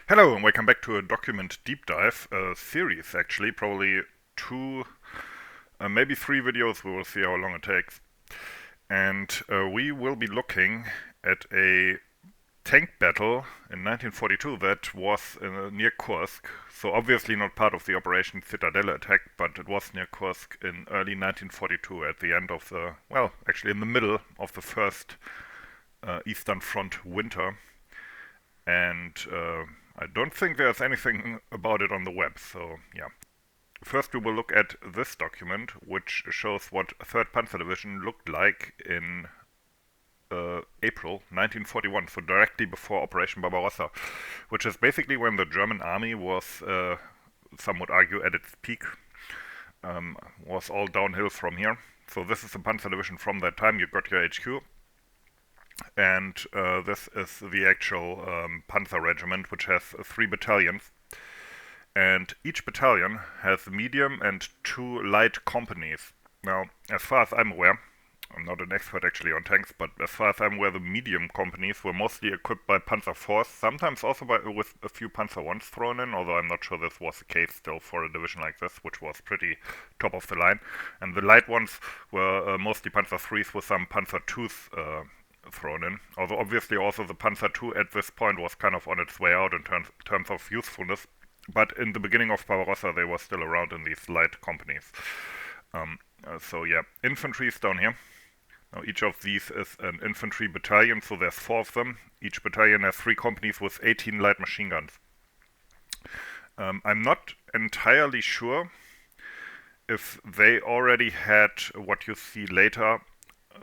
Hello and welcome back to a document deep dive, a series actually, probably two, maybe three videos, we will see how long it takes. And we will be looking at a tank battle in 1942 that was near Kursk. So obviously not part of the Operation Citadel attack, but it was near Kursk in early 1942 at the end of actually in the middle of the first Eastern Front winter. And I don't think there's anything about it on the web, so yeah. First, we will look at this document, which shows what 3rd Panzer Division looked like in April 1941, so directly before Operation Barbarossa, which is basically when the German army was, some would argue, at its peak, was all downhill from here. So this is the Panzer Division from that time. You got your HQ, and this is the actual Panzer Regiment, which has three battalions. And each battalion has medium and two light companies. Now, as far as I'm aware, I'm not an expert actually on tanks, but as far as I'm aware, the medium companies were mostly equipped by Panzer IVs, sometimes also with a few Panzer Is thrown in, although I'm not sure this was the case still for a division like this, which was pretty top of the line. And the light ones were mostly Panzer IIIs with some Panzer IIs thrown in. Although obviously also the Panzer II at this point was kind of on its way out in terms of usefulness. But in the beginning of Barbarossa, they were still around in these light companies. So yeah, infantry is down here. Now each of these is an infantry battalion, so there's four of them. Each battalion has three companies with 18 light machine guns. I'm not entirely sure if they already had what you see later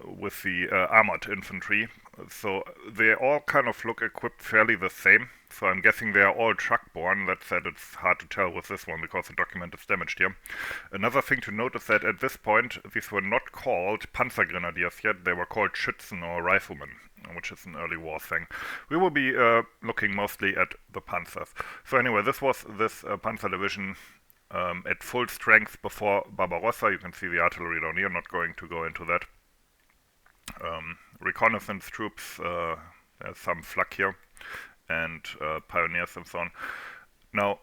with the armored infantry. So they all kind of look equipped fairly the same. So I'm guessing they are all truck-borne. That said, it's hard to tell with this one because the document is damaged here. Another thing to note is that at this point, these were not called Panzer Grenadiers yet. They were called Schützen or Riflemen, which is an early war thing. We will be looking mostly at the Panzers. So anyway, this was this Panzer Division at full strength before Barbarossa. You can see the artillery down here. Not going to go into that. Reconnaissance troops, there's some flak here, and pioneers and so on. Now,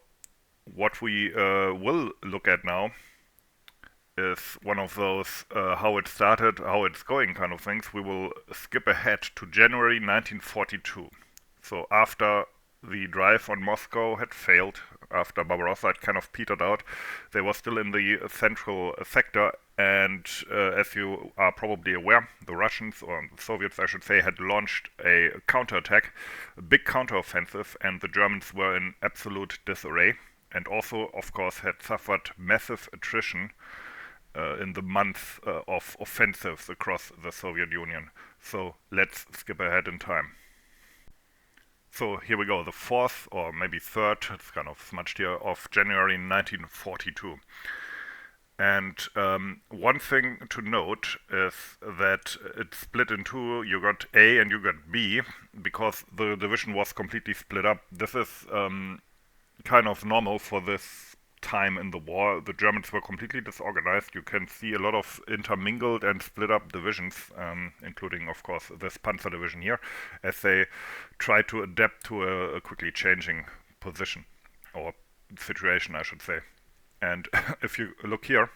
what we will look at now is one of those how it started, how it's going kind of things. We will skip ahead to January 1942. So after the drive on Moscow had failed, after Barbarossa had kind of petered out, they were still in the central sector. And as you are probably aware, the Russians, or the Soviets I should say, had launched a counterattack, a big counteroffensive, and the Germans were in absolute disarray, and also, of course, had suffered massive attrition in the month of offensives across the Soviet Union. So let's skip ahead in time. So here we go, the 4th, or maybe 3rd, it's kind of smudged here, of January 1942. And one thing to note is that it's split in two. You got A and you got B, because the division was completely split up. This is kind of normal for this time in the war. The Germans were completely disorganized. You can see a lot of intermingled and split up divisions, including, of course, this Panzer Division here, as they try to adapt to a quickly changing position, or situation, I should say. And if you look here,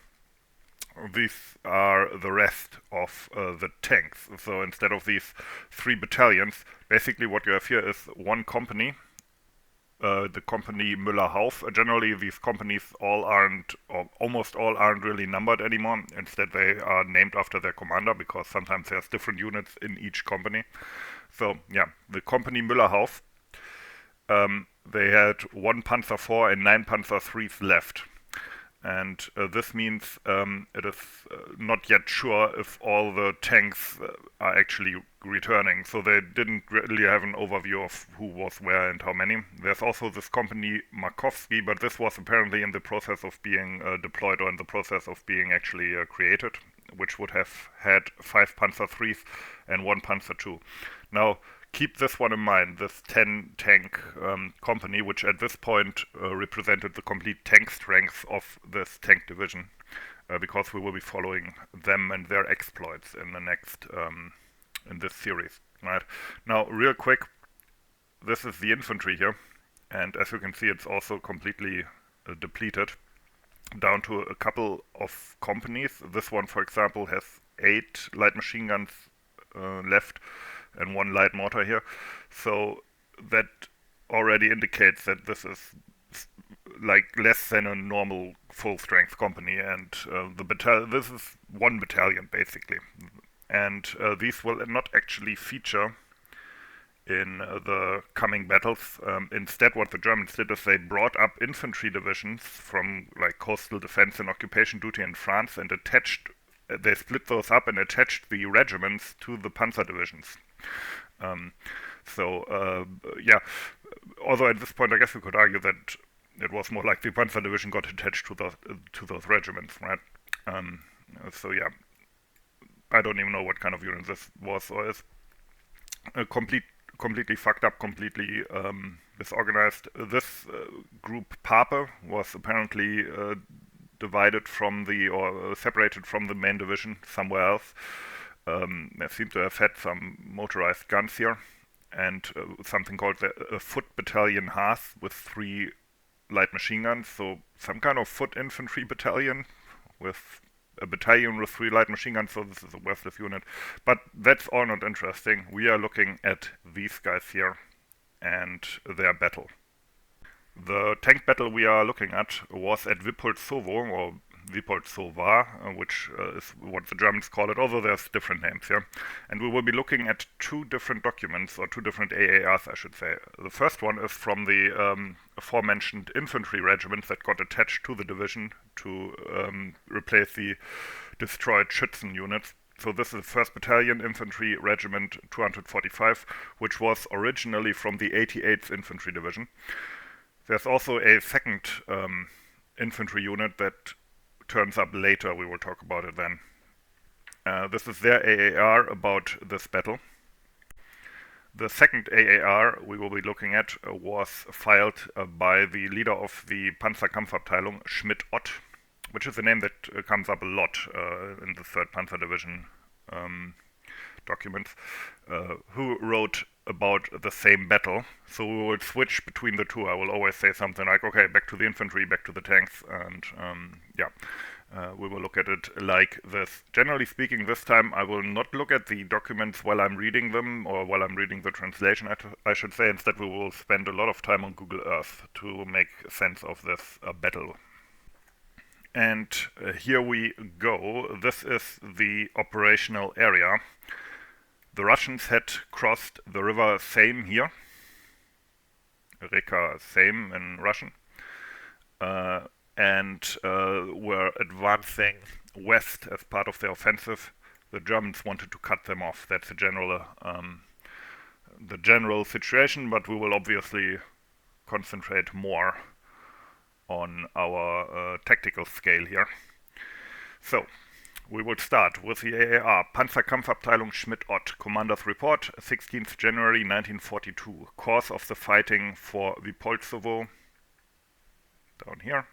these are the rest of the tanks. So instead of these three battalions, basically what you have here is one company, the company Müller-Hauf. Generally, these companies all aren't, or almost all aren't really numbered anymore. Instead, they are named after their commander because sometimes there's different units in each company. So yeah, the company Müller-Hauf, they had one Panzer IV and nine Panzer IIIs left. And this means it is not yet sure if all the tanks are actually returning. So they didn't really have an overview of who was where and how many. There's also this company Markovsky, but this was apparently in the process of being deployed, or in the process of being actually created, which would have had 5 Panzer IIIs and 1 Panzer II. Now, keep this one in mind, this 10 tank company, which at this point represented the complete tank strength of this tank division, because we will be following them and their exploits in the next, in this series. Right now, real quick, this is the infantry here, and as you can see, it's also completely depleted, down to a couple of companies. This one, for example, has 8 light machine guns left and 1 light mortar here. So that already indicates that this is like less than a normal full-strength company, and this is 1 battalion basically, and these will not actually feature in the coming battles. Instead, what the Germans did is they brought up infantry divisions from like coastal defense and occupation duty in France and they split those up and attached the regiments to the Panzer divisions. Um, yeah, although at this point I guess we could argue that it was more like the Panzer division got attached to those regiments, right? Um, yeah, I don't even know what kind of unit this was or is. Completely fucked up, completely disorganized. This group Pape was apparently divided from or separated from the main division somewhere else. They seem to have had some motorized guns here, and something called a foot battalion Haas with 3 light machine guns, so some kind of foot infantry battalion with a battalion with 3 light machine guns, so this is a worthless unit. But that's all not interesting. We are looking at these guys here and their battle. The tank battle we are looking at was at Wypolzowo, or Wypolzowa, which is what the Germans call it, although there's different names here. And we will be looking at 2 different documents, or 2 different AARs, I should say. The first one is from the aforementioned infantry regiments that got attached to the division to replace the destroyed Schützen units. So this is the 1st Battalion Infantry Regiment 245, which was originally from the 88th Infantry Division. There's also a 2nd infantry unit that turns up later. We will talk about it then. This is their AAR about this battle. The 2nd AAR we will be looking at was filed by the leader of the Panzerkampfabteilung, Schmidt-Ott, which is a name that comes up a lot in the 3rd Panzer Division documents, who wrote about the same battle. So we will switch between the 2. I will always say something like, okay, back to the infantry, back to the tanks, and we will look at it like this. Generally speaking, this time I will not look at the documents while I'm reading them, or while I'm reading the translation, I should say. Instead, we will spend a lot of time on Google Earth to make sense of this battle. And here we go. This is the operational area. The Russians had crossed the river Seine here, Reka Seine in Russian, and were advancing west as part of their offensive. The Germans wanted to cut them off. That's the general situation, but we will obviously concentrate more on our tactical scale here. So, we will start with the AAR, Panzerkampfabteilung Schmidt-Ott, Commander's Report, 16th January 1942. Course of the fighting for Wypolzowo, down here,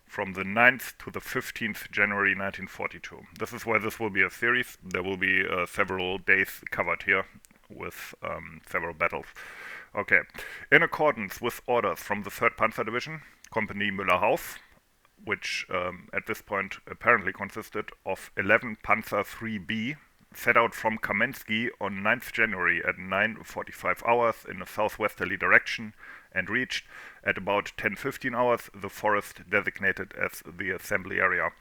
from the 9th to the 15th January 1942. This is why this will be a series. There will be several days covered here with several battles. Okay, in accordance with orders from the 3rd Panzer Division, Company Müller-Haus, which at this point apparently consisted of 11 Panzer 3B, set out from Kamensky on 9th January at 9:45 hours in a southwesterly direction and reached at about 10:15 hours the forest designated as the assembly area.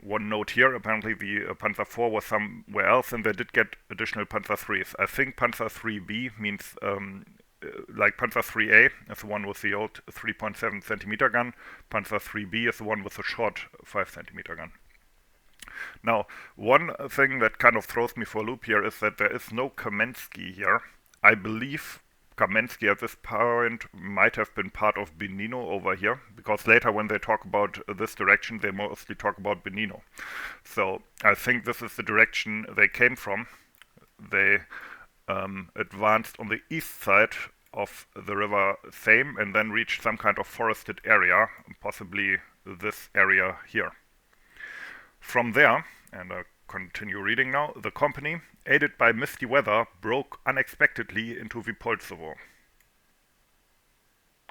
One note here, apparently the Panzer IV was somewhere else and they did get additional Panzer IIIs. I think Panzer 3B means like Panzer 3A is the one with the old 3.7 centimeter gun. Panzer 3B is the one with the short 5 centimeter gun. Now, one thing that kind of throws me for a loop here is that there is no Kamensky here. I believe Kamensky at this point might have been part of Benino over here, because later when they talk about this direction, they mostly talk about Benino. So I think this is the direction they came from. They advanced on the east side of the river Seine and then reached some kind of forested area, possibly this area here. From there, and I'll continue reading now, the company, aided by misty weather, broke unexpectedly into Wypolzowo.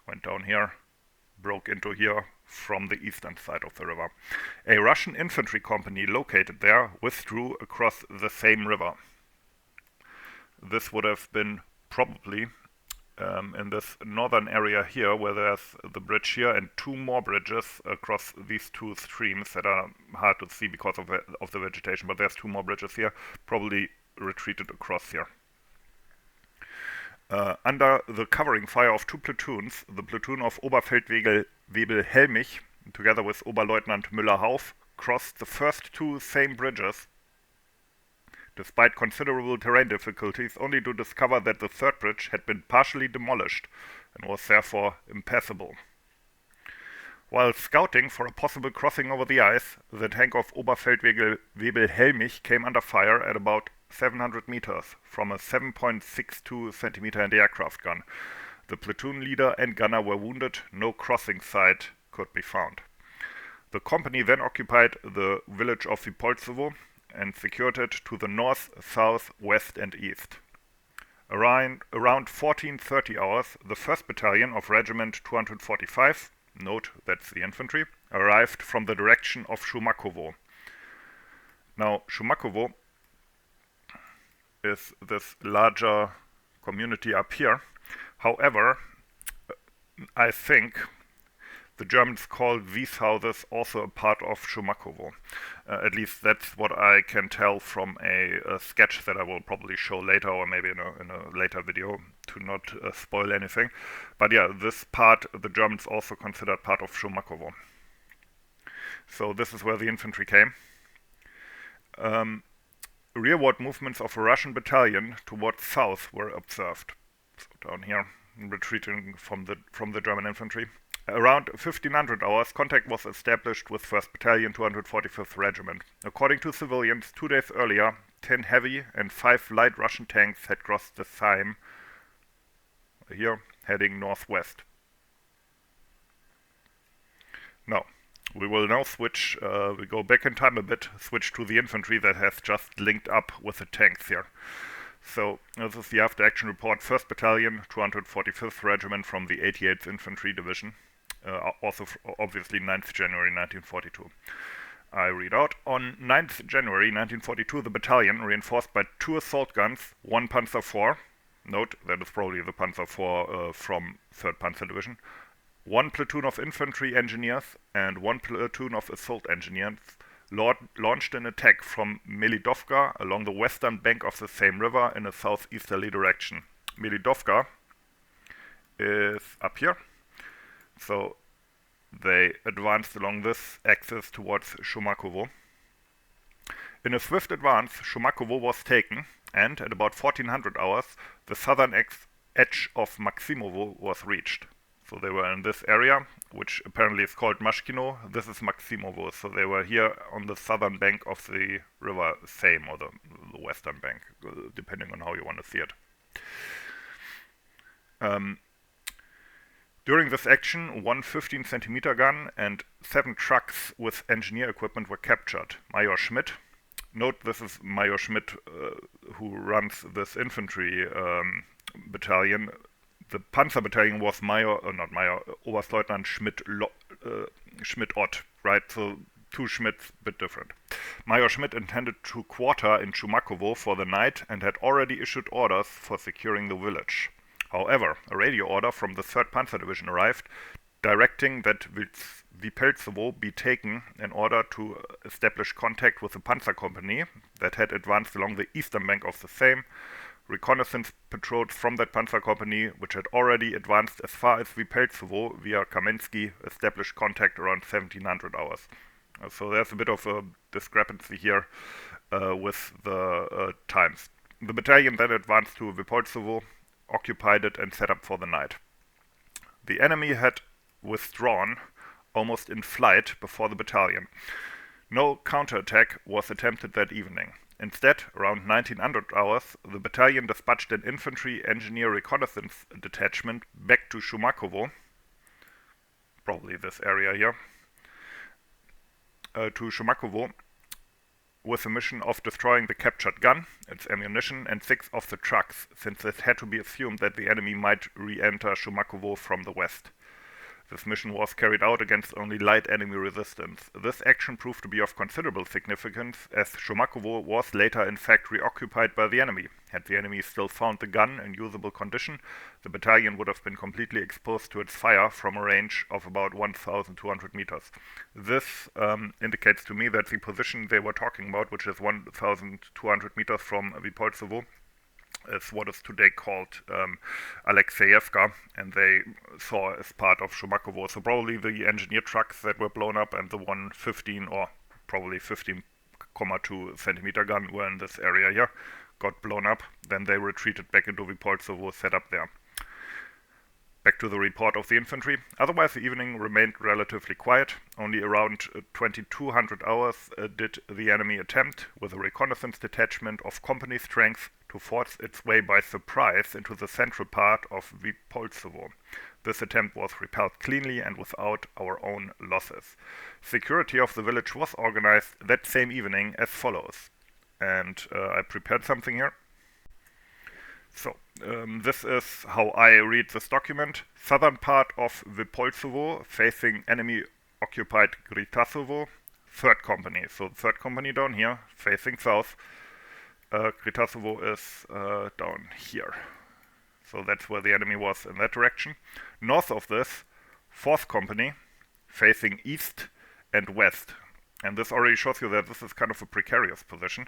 went down here, broke into here from the eastern side of the river. A Russian infantry company located there withdrew across the same river. This would have been probably in this northern area here, where there's the bridge here and two more bridges across these two streams that are hard to see because of the vegetation, but there's two more bridges here, probably retreated across here. Under the covering fire of two platoons, the platoon of Oberfeldwebel Helmich, together with Oberleutnant Müller-Hauf, crossed the first two same bridges, despite considerable terrain difficulties, only to discover that the third bridge had been partially demolished and was therefore impassable. While scouting for a possible crossing over the ice, the tank of Oberfeldwebel Helmich came under fire at about 700 meters from a 7.62 centimeter anti-aircraft gun. The platoon leader and gunner were wounded, no crossing site could be found. The company then occupied the village of Wypolzowo and secured it to the north, south, west and east. Around 14:30 hours, the 1st Battalion of Regiment 245, note that's the infantry, arrived from the direction of Shumakowo. Now, Shumakowo is this larger community up here. However, I think the Germans call these houses also a part of Shumakowo. At least that's what I can tell from a sketch that I will probably show later, or maybe in a later video, to not spoil anything. But yeah, this part the Germans also considered part of Shumakowo. So this is where the infantry came. Rearward movements of a Russian battalion towards south were observed. So down here, retreating from the German infantry. Around 1500 hours, contact was established with 1st Battalion, 245th Regiment. According to civilians, 2 days earlier, 10 heavy and 5 light Russian tanks had crossed the Seine, here, heading northwest. Now, we will now switch, we go back in time a bit, switch to the infantry that has just linked up with the tanks here. So, this is the after-action report, 1st Battalion, 245th Regiment from the 88th Infantry Division. Also obviously 9th January 1942. I read out, on 9th January 1942 the battalion, reinforced by 2 assault guns, 1 Panzer IV, note that is probably the Panzer IV from 3rd Panzer Division, 1 platoon of infantry engineers and 1 platoon of assault engineers launched an attack from Melidovka along the western bank of the same river in a southeasterly direction. Melidovka is up here. So they advanced along this axis towards Shumakowo. In a swift advance, Shumakowo was taken, and at about 1400 hours, the southern edge of Maksimovo was reached. So they were in this area, which apparently is called Mashkino. This is Maksimovo, so they were here on the southern bank of the river Seine, or the western bank, depending on how you want to see it. During this action, 1 15-centimeter gun and 7 trucks with engineer equipment were captured. Major Schmidt, note this is Major Schmidt who runs this infantry battalion. The Panzer battalion was Oberstleutnant Schmidt-Ott, right? So 2 Schmidts, bit different. Major Schmidt intended to quarter in Shumakowo for the night and had already issued orders for securing the village. However, a radio order from the 3rd Panzer Division arrived, directing that Wypolzowo be taken in order to establish contact with the Panzer Company that had advanced along the eastern bank of the Seine. Reconnaissance patrols from that Panzer Company, which had already advanced as far as Wypolzowo via Kamensky, established contact around 1700 hours. So there's a bit of a discrepancy here with the times. The battalion then advanced to Wypolzowo, occupied it and set up for the night. The enemy had withdrawn almost in flight before the battalion. No counterattack was attempted that evening. Instead, around 1900 hours, the battalion dispatched an infantry engineer reconnaissance detachment back to Shumakowo, probably this area here, with the mission of destroying the captured gun, its ammunition, and 6 of the trucks, since it had to be assumed that the enemy might re-enter Shumakovo from the west. This mission was carried out against only light enemy resistance. This action proved to be of considerable significance, as Shumakovo was later in fact reoccupied by the enemy. Had the enemy still found the gun in usable condition, the battalion would have been completely exposed to its fire from a range of about 1,200 meters. This indicates to me that the position they were talking about, which is 1,200 meters from Wypolzowo, is what is today called Alexeyevka, and they saw as part of Shumakovo. So probably the engineer trucks that were blown up and the 115 or probably 15,2 centimeter gun were in this area here, got blown up. Then they retreated back into Wypolzowo, set up there. Back to the report of the infantry. Otherwise, the evening remained relatively quiet. Only around 2200 hours did the enemy attempt, with a reconnaissance detachment of company strength, to force its way by surprise into the central part of Wypolzowo. This attempt was repelled cleanly and without our own losses. Security of the village was organized that same evening as follows. And I prepared something here. So, this is how I read this document. Southern part of Wypolzowo, facing enemy-occupied Gritasovo, 3rd Company. So, 3rd Company down here, facing south. Gritasovo is down here. So that's where the enemy was, in that direction. North of this, 4th Company, facing east and west. And this already shows you that this is kind of a precarious position,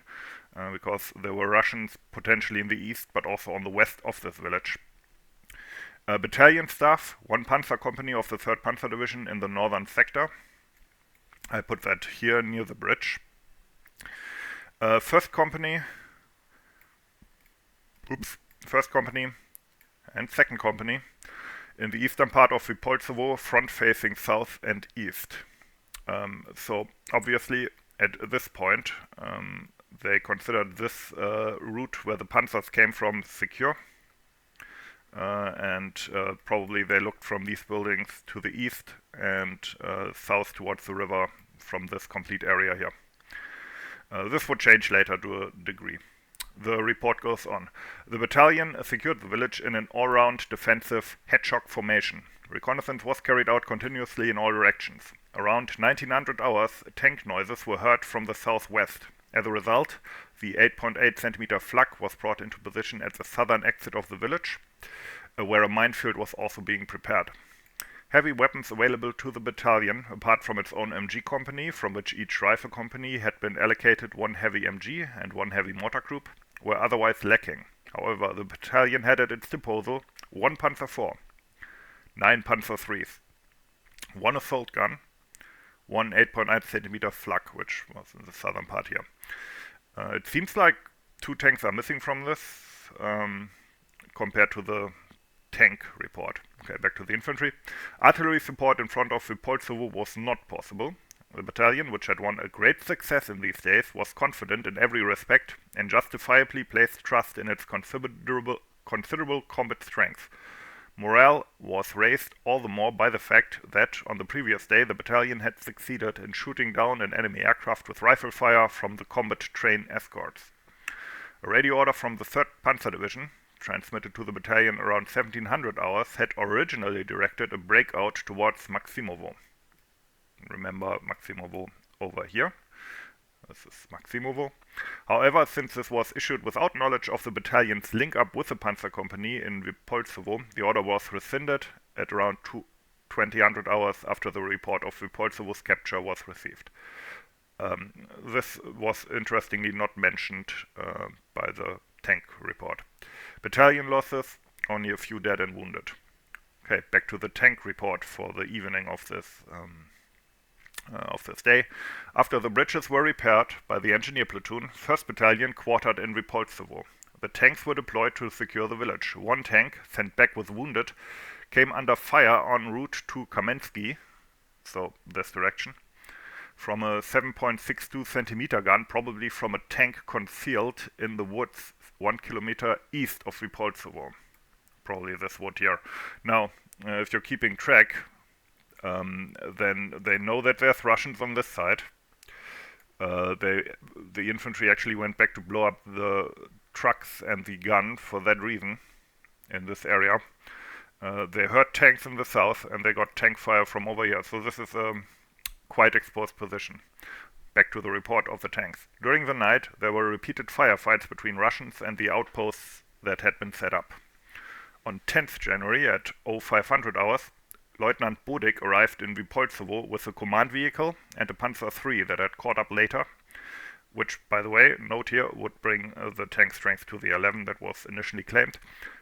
because there were Russians potentially in the east, but also on the west of this village. Battalion staff, 1 Panzer Company of the 3rd Panzer Division in the northern sector. I put that here near the bridge. 1st Company, 1st Company and 2nd Company in the eastern part of Wypolzowo, front facing south and east. So obviously at this point they considered this route where the panzers came from secure, and probably they looked from these buildings to the east and south towards the river from this complete area here. This would change later to a degree. The report goes on. The battalion secured the village in an all-round defensive hedgehog formation. Reconnaissance was carried out continuously in all directions. Around 1900 hours, tank noises were heard from the southwest. As a result, the 8.8 centimeter flak was brought into position at the southern exit of the village, where a minefield was also being prepared. Heavy weapons available to the battalion, apart from its own MG company, from which each rifle company had been allocated 1 heavy MG and 1 heavy mortar group, were otherwise lacking. However, the battalion had at its disposal 1 Panzer IV, 9 Panzer IIIs, 1 assault gun, 1 8.8 centimeter flak, which was in the southern part here. It seems like 2 tanks are missing from this, compared to the tank report. Okay, back to the infantry. Artillery support in front of Wypolzowo was not possible. The battalion, which had won a great success in these days, was confident in every respect and justifiably placed trust in its considerable combat strength. Morale was raised all the more by the fact that, on the previous day, the battalion had succeeded in shooting down an enemy aircraft with rifle fire from the combat train escorts. A radio order from the 3rd Panzer Division, transmitted to the battalion around 1700 hours, had originally directed a breakout towards Maksimovo. Remember Maksimovo over here. This is Maksimovo. However, since this was issued without knowledge of the battalion's link-up with the Panzer Company in Wypolzowo, the order was rescinded at around 2000 hours after the report of Wypolzowo's capture was received. This was interestingly not mentioned by the tank report. Battalion losses, only a few dead and wounded. Okay, back to the tank report for the evening of this day. After the bridges were repaired by the engineer platoon, 1st Battalion quartered in Wypolzowo. The tanks were deployed to secure the village. 1 tank, sent back with wounded, came under fire en route to Kamensky, so this direction, from a 7.62 centimeter gun, probably from a tank concealed in the woods 1 kilometer east of Wypolzowo. Probably this wood here. Now, if you're keeping track, then they know that there's Russians on this side. the infantry actually went back to blow up the trucks and the gun for that reason in this area. They heard tanks in the south and they got tank fire from over here. So this is a quite exposed position. Back to the report of the tanks. During the night, there were repeated firefights between Russians and the outposts that had been set up. On 10th January at 0500 hours, Lieutenant Bodik arrived in Wypolzowo with a command vehicle and a Panzer III that had caught up later, which, by the way, note here, would bring the tank strength to the 11 that was initially claimed,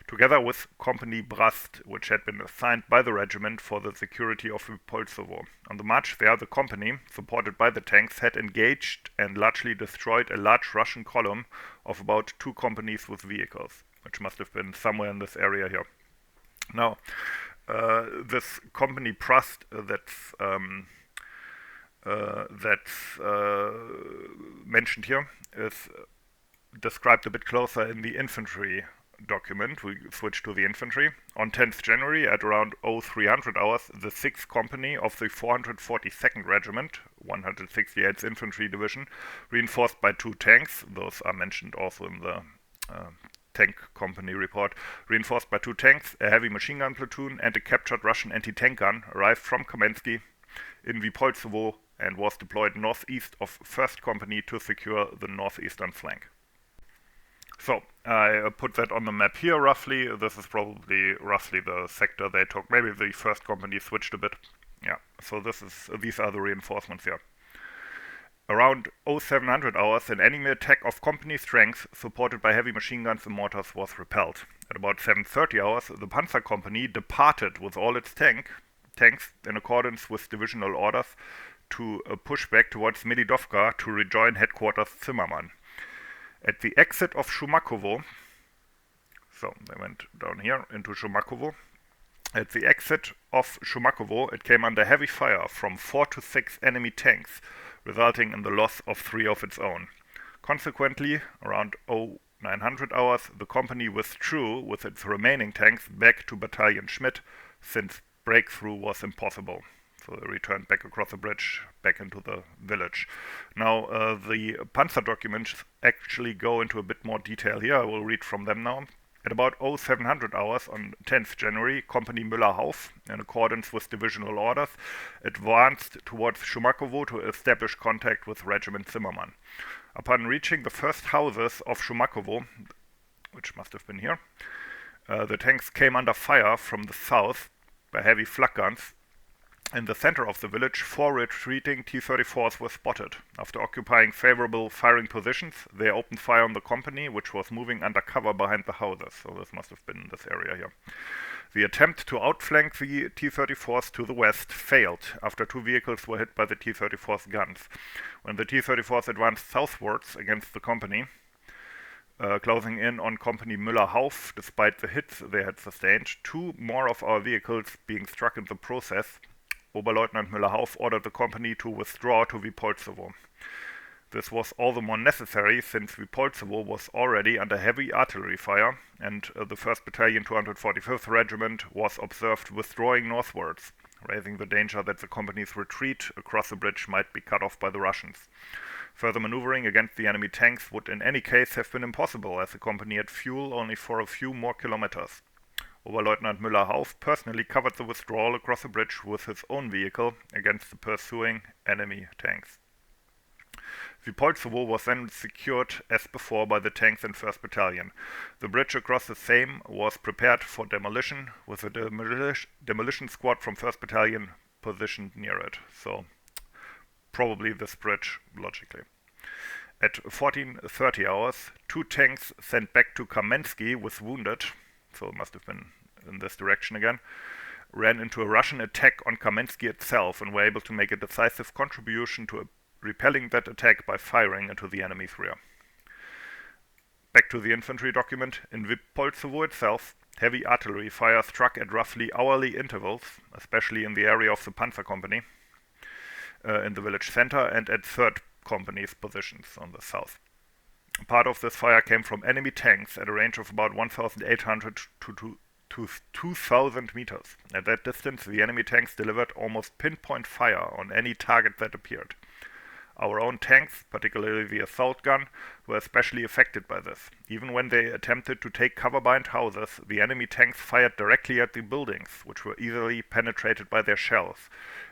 together with Company Brast, which had been assigned by the regiment for the security of Wypolzowo. On the march there, the company, supported by the tanks, had engaged and largely destroyed a large Russian column of about 2 companies with vehicles, which must have been somewhere in this area here. Now, this Company Brast that's mentioned here is described a bit closer in the infantry document. We switch to the infantry. On 10th January at around 0300 hours, the 6th Company of the 442nd Regiment, 168th Infantry Division, reinforced by 2 tanks, those are mentioned also in the tank company report, reinforced by 2 tanks, a heavy machine gun platoon and a captured Russian anti-tank gun, arrived from Kamensky in Wypolzowo and was deployed northeast of 1st Company to secure the northeastern flank. So, I put that on the map here roughly. This is probably roughly the sector they took. Maybe the 1st Company switched a bit. Yeah, so these are the reinforcements here. Around 0700 hours, an enemy attack of company strength, supported by heavy machine guns and mortars, was repelled. At about 7:30 hours, the Panzer Company departed with all its tanks in accordance with divisional orders to push back towards Melidovka to rejoin headquarters Zimmermann. At the exit of Shumakovo, so they went down here into Shumakovo. At the exit of Shumakovo, it came under heavy fire from 4 to 6 enemy tanks, resulting in the loss of 3 of its own. Consequently, around 0900 hours, the company withdrew with its remaining tanks back to Battalion Schmidt, since breakthrough was impossible. So they returned back across the bridge, back into the village. Now, the Panzer documents actually go into a bit more detail here. I will read from them now. At about 0700 hours on 10th January, Company Müller-Hauf, in accordance with divisional orders, advanced towards Shumakovo to establish contact with Regiment Zimmermann. Upon reaching the first houses of Shumakovo, which must have been here, the tanks came under fire from the south by heavy flak guns. In the center of the village, 4 retreating T-34s were spotted. After occupying favorable firing positions, they opened fire on the company, which was moving under cover behind the houses. So this must have been this area here. The attempt to outflank the T-34s to the west failed after 2 vehicles were hit by the T-34's guns. When the T-34s advanced southwards against the company, closing in on Company Müller-Hauf, despite the hits they had sustained, 2 more of our vehicles being struck in the process, Oberleutnant Müller-Hauf ordered the company to withdraw to Wypolzowo. This was all the more necessary since Wypolzowo was already under heavy artillery fire, and the 1st Battalion 245th Regiment was observed withdrawing northwards, raising the danger that the company's retreat across the bridge might be cut off by the Russians. Further maneuvering against the enemy tanks would in any case have been impossible, as the company had fuel only for a few more kilometers. Oberleutnant Müller-Hauf personally covered the withdrawal across the bridge with his own vehicle against the pursuing enemy tanks. Wypolzowo was then secured as before by the tanks in 1st Battalion. The bridge across the same was prepared for demolition, with a demolition squad from 1st Battalion positioned near it. So, probably this bridge, logically. At 14:30 hours, 2 tanks sent back to Kamensky with wounded, so it must have been in this direction again, ran into a Russian attack on Kamensky itself and were able to make a decisive contribution to repelling that attack by firing into the enemy's rear. Back to the infantry document. In Wypolzowo itself, heavy artillery fire struck at roughly hourly intervals, especially in the area of the Panzer Company, in the village center, and at 3rd Company's positions on the south. Part of this fire came from enemy tanks at a range of about 1,800 to 2,000 meters. At that distance, the enemy tanks delivered almost pinpoint fire on any target that appeared. Our own tanks, particularly the assault gun, were especially affected by this. Even when they attempted to take cover behind houses, the enemy tanks fired directly at the buildings, which were easily penetrated by their shells.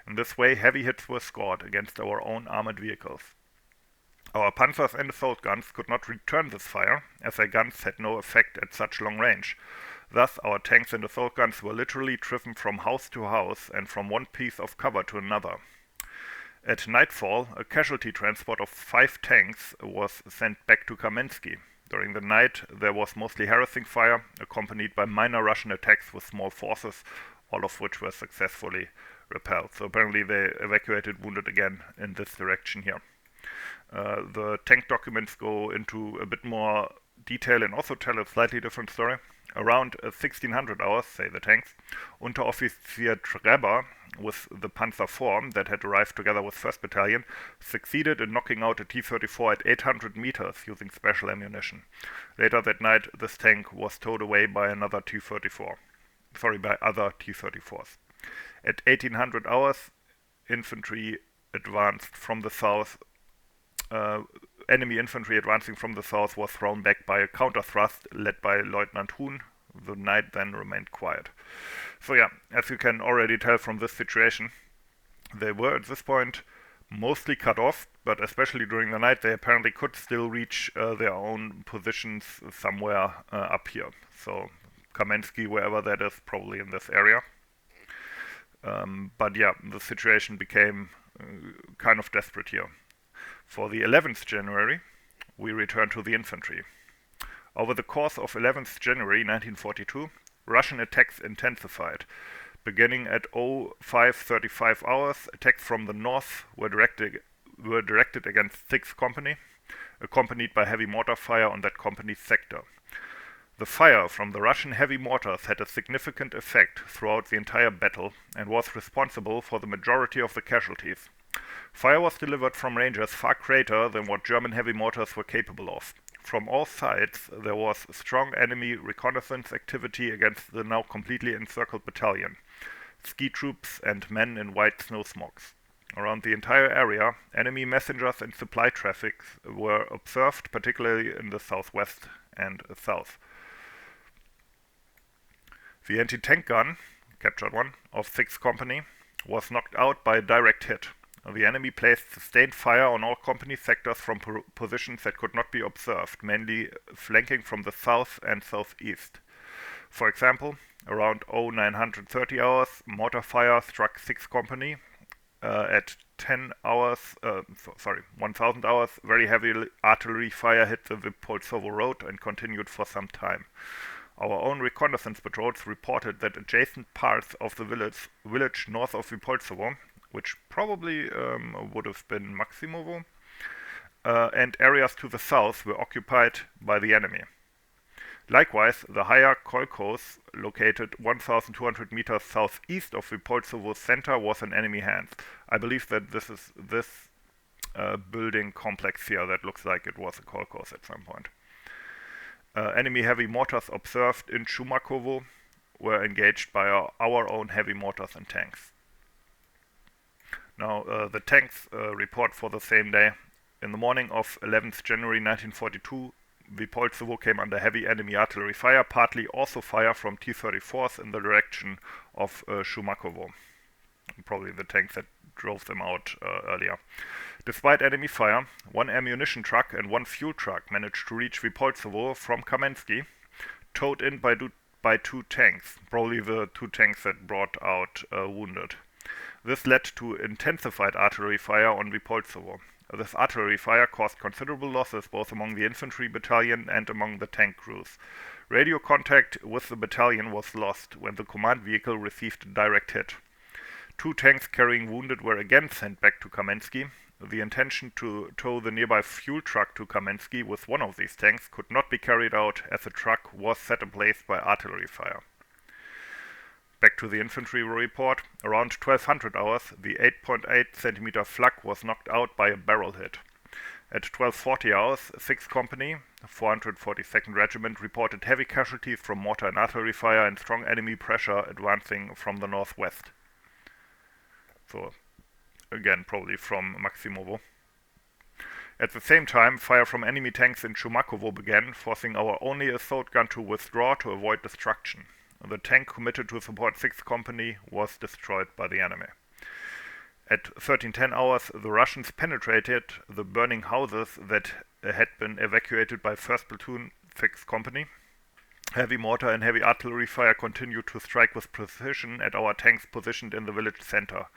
In this way, heavy hits were scored against our own armored vehicles. Our panzers and assault guns could not return this fire, as their guns had no effect at such long range. Thus, our tanks and assault guns were literally driven from house to house and from one piece of cover to another. At nightfall, a casualty transport of 5 tanks was sent back to Kamensky. During the night, there was mostly harassing fire, accompanied by minor Russian attacks with small forces, all of which were successfully repelled. So apparently they evacuated wounded again in this direction here. The tank documents go into a bit more detail and also tell a slightly different story. Around 1600 hours, say the tanks, Unteroffizier Treber, with the Panzer IV that had arrived together with 1st Battalion, succeeded in knocking out a T-34 at 800 meters using special ammunition. Later that night, this tank was towed away by another T-34. By other T-34s. At 1800 hours, infantry advanced from the south. Enemy infantry advancing from the south was thrown back by a counter-thrust led by Lieutenant Huhn. The night then remained quiet. So yeah, as you can already tell from this situation, they were at this point mostly cut off, but especially during the night they apparently could still reach their own positions somewhere up here. So Kamensky, wherever that is, probably in this area. But yeah, the situation became kind of desperate here. For the 11th January, we returned to the infantry. Over the course of 11th January 1942, Russian attacks intensified. Beginning at 05:35 hours, attacks from the north were directed against 6th Company, accompanied by heavy mortar fire on that company's sector. The fire from the Russian heavy mortars had a significant effect throughout the entire battle and was responsible for the majority of the casualties. Fire was delivered from ranges far greater than what German heavy mortars were capable of. From all sides, there was strong enemy reconnaissance activity against the now completely encircled battalion, ski troops and men in white snow smocks. Around the entire area, enemy messengers and supply traffic were observed, particularly in the southwest and south. The anti-tank gun, captured one, of 6th Company, was knocked out by a direct hit. The enemy placed sustained fire on all company sectors from positions that could not be observed, mainly flanking from the south and southeast. For example, around 0930 hours, mortar fire struck 6th Company. At 1000 hours, very heavy artillery fire hit the Wypolzowo road and continued for some time. Our own reconnaissance patrols reported that adjacent parts of the village north of Wypolzowo, which probably would have been Maksimovo, and areas to the south were occupied by the enemy. Likewise, the higher Kolkhoz, located 1,200 meters southeast of Wypolzowo's center, was in enemy hands. I believe that this is this building complex here that looks like it was a Kolkhoz at some point. Enemy heavy mortars observed in Shumakovo were engaged by our own heavy mortars and tanks. Now, the tanks report for the same day. In the morning of 11th January 1942, Wypolzowo came under heavy enemy artillery fire, partly also fire from T-34s in the direction of Shumakovo. Probably the tanks that drove them out earlier. Despite enemy fire, one ammunition truck and one fuel truck managed to reach Wypolzowo from Kamensky, towed in by 2 tanks, probably the 2 tanks that brought out wounded. This led to intensified artillery fire on Wypolzowo. This artillery fire caused considerable losses both among the infantry battalion and among the tank crews. Radio contact with the battalion was lost when the command vehicle received a direct hit. 2 tanks carrying wounded were again sent back to Kamensky. The intention to tow the nearby fuel truck to Kamensky with one of these tanks could not be carried out as the truck was set ablaze by artillery fire. Back to the infantry report. Around 1200 hours, the 8.8 centimeter flak was knocked out by a barrel hit. At 1240 hours, 6th Company, 442nd Regiment, reported heavy casualties from mortar and artillery fire and strong enemy pressure advancing from the northwest. So, again, probably from Maksimovo. At the same time, fire from enemy tanks in Shumakovo began, forcing our only assault gun to withdraw to avoid destruction. The tank committed to support 6th Company was destroyed by the enemy. At 1310 hours, the Russians penetrated the burning houses that had been evacuated by 1st Platoon, 6th Company. Heavy mortar and heavy artillery fire continued to strike with precision at our tanks positioned in the village center.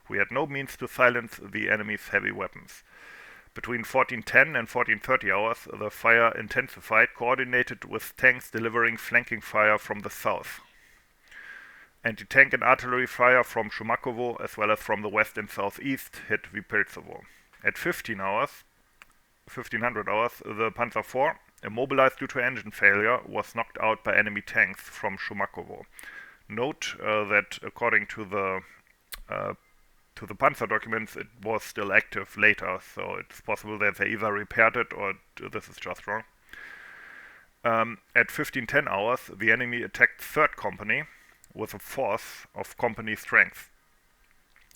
We had no means to silence the enemy's heavy weapons. Between 1410 and 1430 hours, the fire intensified, coordinated with tanks delivering flanking fire from the south. Anti-tank and artillery fire from Shumakovo, as well as from the west and southeast, hit Wypolzowo. At 1500 hours, the Panzer IV, immobilized due to engine failure, was knocked out by enemy tanks from Shumakovo. Note that according to the Panzer documents, it was still active later, so it's possible that they either repaired it or this is just wrong. At 1510 hours, the enemy attacked 3rd Company with a force of company strength.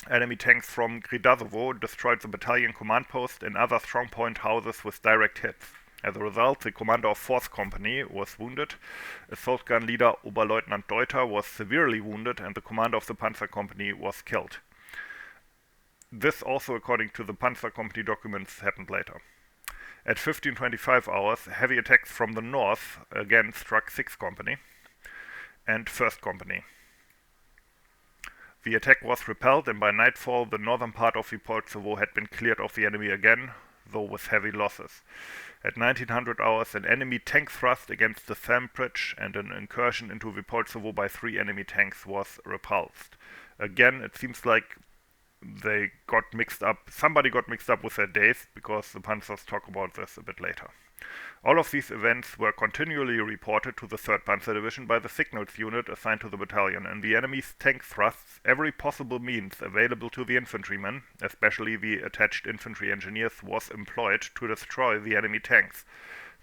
Enemy tanks from Gridazovo destroyed the battalion command post and other strongpoint houses with direct hits. As a result, the commander of 4th Company was wounded, assault gun leader Oberleutnant Deuter was severely wounded, and the commander of the Panzer Company was killed. This also, according to the Panzer Company documents, happened later. At 1525 hours, heavy attacks from the north again struck 6th Company and 1st Company. The attack was repelled, and by nightfall the northern part of Wypolzowo had been cleared of the enemy again, though with heavy losses. At 1900 hours, an enemy tank thrust against the Sam Bridge and an incursion into Wypolzowo by 3 enemy tanks was repulsed. Again, it seems like they got mixed up. Somebody got mixed up with their days, because the Panzers talk about this a bit later. All of these events were continually reported to the 3rd Panzer Division by the signals unit assigned to the battalion, and the enemy's tank thrusts every possible means available to the infantrymen, especially the attached infantry engineers, was employed to destroy the enemy tanks.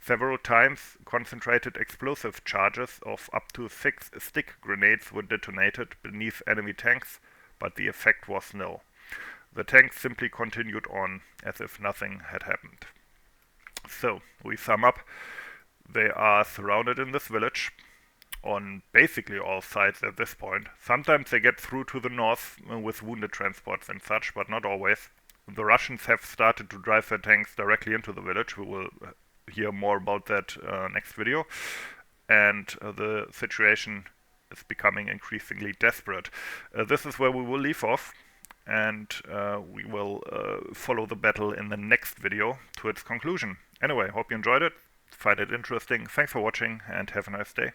Several times, concentrated explosive charges of up to 6 stick grenades were detonated beneath enemy tanks, but the effect was nil. The tanks simply continued on as if nothing had happened. So, we sum up. They are surrounded in this village on basically all sides at this point. Sometimes they get through to the north with wounded transports and such, but not always. The Russians have started to drive their tanks directly into the village. We will hear more about that next video. And the situation is becoming increasingly desperate. This is where we will leave off, and we will follow the battle in the next video to its conclusion. Anyway, hope you enjoyed it, find it interesting. Thanks for watching, and have a nice day.